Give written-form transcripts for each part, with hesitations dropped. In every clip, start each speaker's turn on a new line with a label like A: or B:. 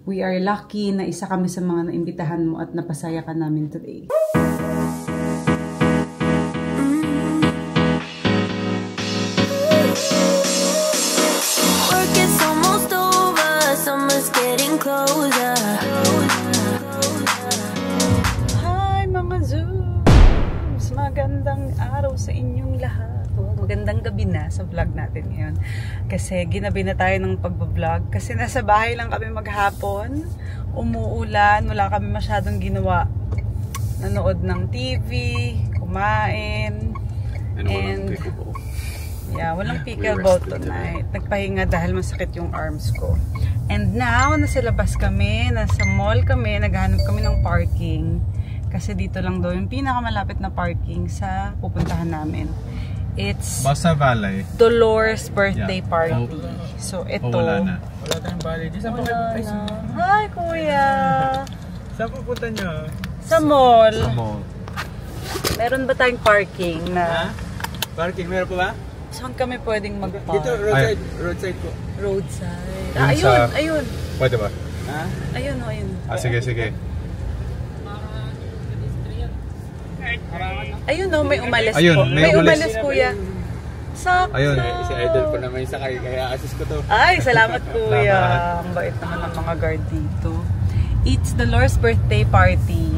A: We are lucky na isa kami sa mga naimbitahan mo at napasaya ka namin today.
B: Work is almost over, summer's getting closer.
A: Hi mga Zooms! Magandang araw sa inyong lahat. Magandang gabi na sa vlog natin ngayon. Kasi ginabi na tayo ng pagbablog. Kasi nasa bahay lang kami maghapon. Umuulan. Wala kami masyadong ginawa. Nanood ng TV. Kumain. And yeah, walang pickleball tonight. Nagpahinga dahil masakit yung arms ko. And now, nasa labas kami. Nasa mall kami. Naghahanap kami ng parking. Kasi dito lang daw yung pinakamalapit na parking sa pupuntahan namin. It's
C: Basta Valley.
A: Dolores birthday party. So, ito.
C: Wala na. Wala tayong Valley. Saan po kayo?
A: Hi, kuya!
C: Saan pupunta nyo?
A: Sa mall.
C: Sa mall.
A: Meron ba tayong parking na?
C: Parking, meron po ba?
A: Saan kami pwedeng mag-park?
C: Dito, roadside. Roadside po.
A: Roadside.
C: Yung
A: Ayun,
C: sa-
A: ayun.
C: Pwede ba?
A: Ha? Ayun, ayun.
C: Sige, sige.
A: Ayun, no, may umalis
C: Ayun,
A: po.
C: may umalis.
A: kuya. Sakto.
C: Ayun.
D: Si Idol po naman yung sakay, kaya assist ko to.
A: Ay, salamat kuya.
C: Salamat.
A: Ang bait naman ng mga guard dito. It's Dolores birthday party.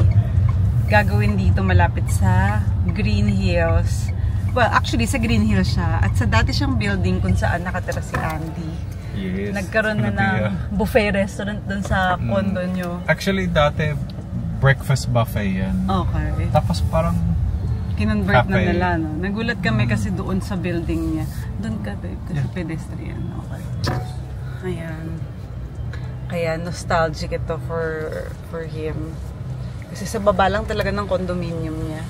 A: Gagawin dito malapit sa Green Hills. Well, actually sa Green Hills siya. At sa dati siyang building kung saan nakatira si Andy.
C: Yes.
A: Nagkaroon na ng buffet restaurant dun sa condo nyo.
C: Actually, dati breakfast buffet yan.
A: Okay.
C: Tapos parang
A: Kinonvert na
C: cafe.
A: nila, no? Nagulat kami kasi doon sa building niya. Doon ka, babe, kasi pedestrian. Okay. Ayan. Kaya nostalgic ito for him. Kasi sa baba lang talaga ng condominium niya.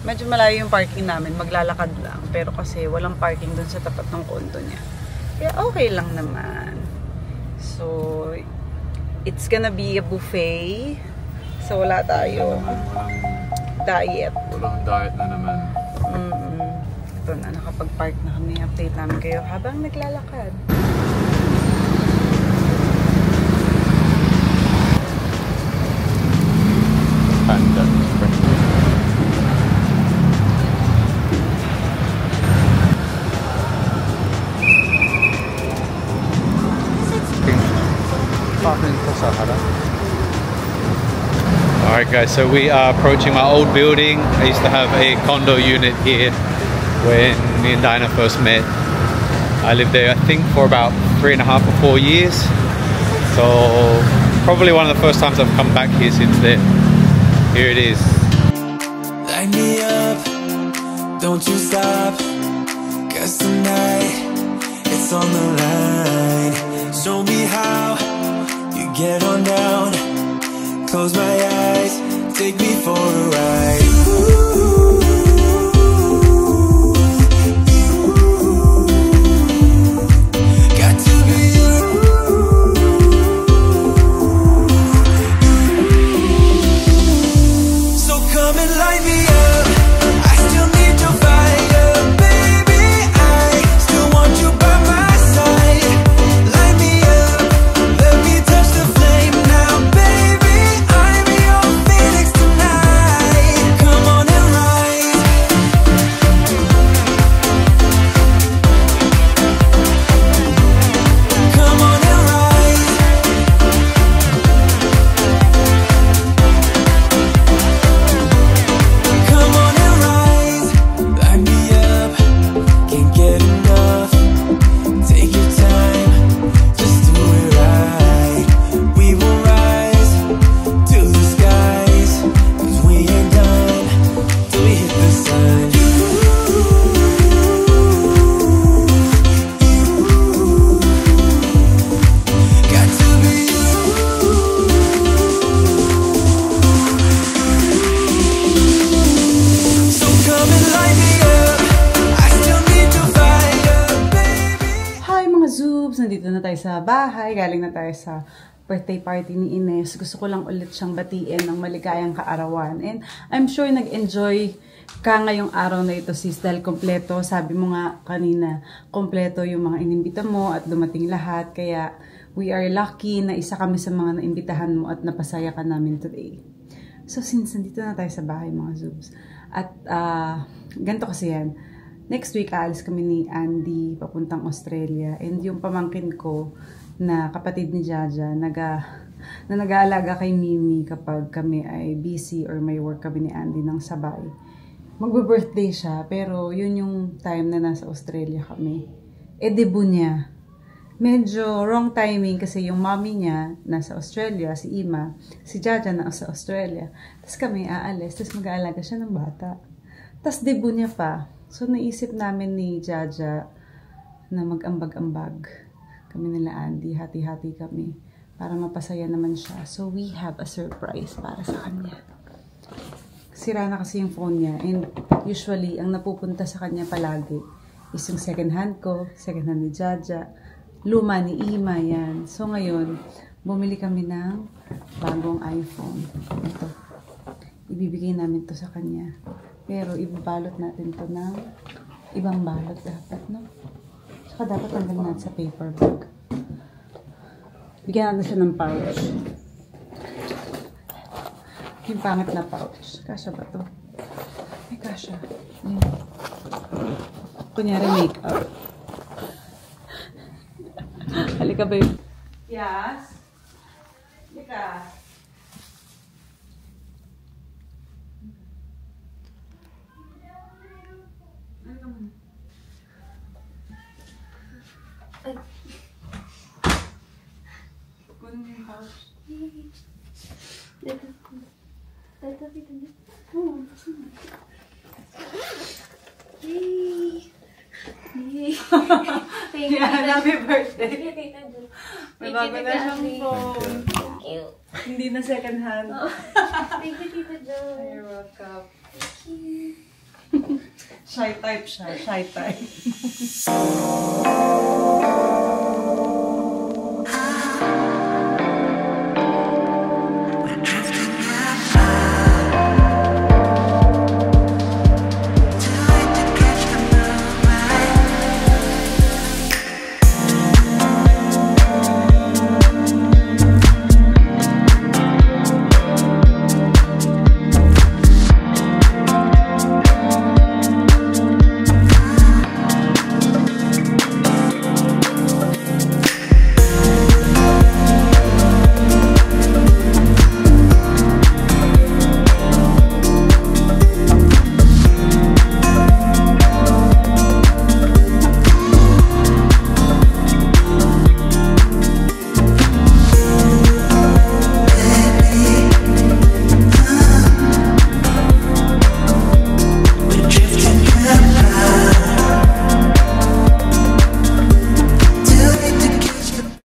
A: Medyo malayo yung parking namin, maglalakad lang. Pero kasi walang parking doon sa tapat ng condo niya. Kaya okay lang naman. So, it's gonna be a buffet. So, wala tayo diet.
C: walang diet na naman.
A: Ito na, nakapag-park na kami. Update namin kayo habang naglalakad.
C: Panda. Alright guys, so we are approaching my old building. I used to have a condo unit here when me and Dinah first met. I lived there I think for about 3.5 or 4 years. So probably one of the first times I've come back here since then. Here it is.
E: Light me up, don't you stop, 'cause tonight it's on the line. Show me how you get on down. Close my eyes, take me for a ride. Got to be you. So come and light me up. I still need your fire, baby. I still want you by my side. Light me up, let me touch the flame now, baby. I'm your phoenix tonight. Come on and rise. Come on and rise. Come on and rise. Light me up, can't get enough. Take your time, just do it right. We will rise to the skies, 'cause we ain't done till we hit the sun. Got to be you. So come and light me up. I still need your fire, baby.
A: Hi mga Zoobs! Nandito na tayo sa bahay. Galing na tayo sa birthday party ni Ines. Gusto ko lang ulit siyang batiin ng maligayang kaarawan. And I'm sure nag-enjoy ka ngayong araw na ito, sis, dahil kompleto. Sabi mo nga kanina, kompleto yung mga inimbita mo at dumating lahat. Kaya We are lucky na isa kami sa mga naimbitahan mo at napasaya ka namin today. So since nandito na tayo sa bahay mga Zoobs, at ganito kasi yan, next week aalis kami ni Andy papuntang Australia, and yung pamangkin ko na kapatid ni Jaja na nag-aalaga kay Mimi kapag kami ay busy or may work kami ni Andy ng sabay. Magbe-birthday siya, pero yun yung time na nasa Australia kami. Debut niya. Medyo wrong timing kasi yung mommy niya nasa Australia, si Ima, si Jaja nasa Australia. Tapos kami aalis, tapos mag-aalaga siya ng bata. Tapos debut niya pa. So naisip namin ni Jaja na mag-ambag-ambag. Kami nila Andy, hati-hati kami para mapasaya naman siya. So we have a surprise para sa kanya. Sira na kasi yung phone niya, and usually ang napupunta sa kanya palagi is yung second hand ko, second hand ni Jaja, luma ni Ima, yan. So ngayon, bumili kami ng bagong iPhone. Ito. Ibibigay namin to sa kanya. Pero ibabalot natin to ng ibang balot dapat, no? Saka dapat tanggalin natin sa paper bag. Bigyan natin siya ng pouch. Yung pangit na pouch. Kasha ba to? May kasha. Kunyari makeup. Halika babe. Yes? Halika. Kunin mo yung pouch.
B: Thank you.
A: Happy birthday. May
B: Thank
A: bago
B: you,
A: na siyang
B: Tita
A: phone.
B: Thank you.
A: Hindi na second hand.
B: Thank you, Tita Jo.
A: You're welcome.
B: Thank you.
A: Shy type siya. Shy type.